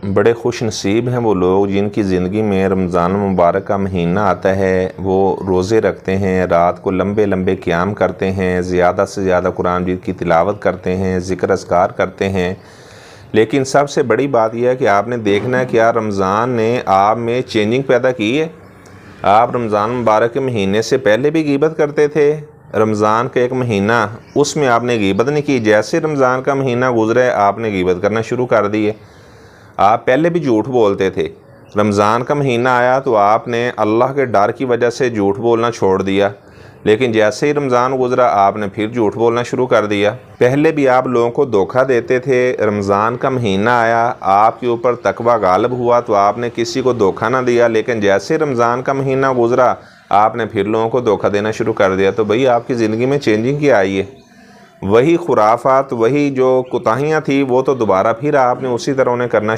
بڑے خوش نصیب ہیں وہ لوگ جن کی زندگی میں رمضان مبارک کا مہینہ آتا ہے، وہ روزے رکھتے ہیں، رات کو لمبے لمبے قیام کرتے ہیں، زیادہ سے زیادہ قرآن مجید کی تلاوت کرتے ہیں، ذکر اذکار کرتے ہیں۔ لیکن سب سے بڑی بات یہ ہے کہ آپ نے دیکھنا ہے کیا رمضان نے آپ میں چینجنگ پیدا کی ہے۔ آپ رمضان مبارک کے مہینے سے پہلے بھی غیبت کرتے تھے، رمضان کا ایک مہینہ اس میں آپ نے غیبت نہیں کی، جیسے رمضان کا مہینہ گزرے آپ نے غیبت کرنا شروع کر دی ہے۔ آپ پہلے بھی جھوٹ بولتے تھے، رمضان کا مہینہ آیا تو آپ نے اللہ کے ڈر کی وجہ سے جھوٹ بولنا چھوڑ دیا، لیکن جیسے ہی رمضان گزرا آپ نے پھر جھوٹ بولنا شروع کر دیا۔ پہلے بھی آپ لوگوں کو دھوکہ دیتے تھے، رمضان کا مہینہ آیا، آپ کے اوپر تقویٰ غالب ہوا تو آپ نے کسی کو دھوکہ نہ دیا، لیکن جیسے رمضان کا مہینہ گزرا آپ نے پھر لوگوں کو دھوکہ دینا شروع کر دیا۔ تو بھئی آپ کی زندگی میں چینجنگ کیا آئی ہے؟ وہی خرافات، وہی جو کوتاہیاں تھیں وہ تو دوبارہ پھر آپ نے اسی طرح انہیں کرنا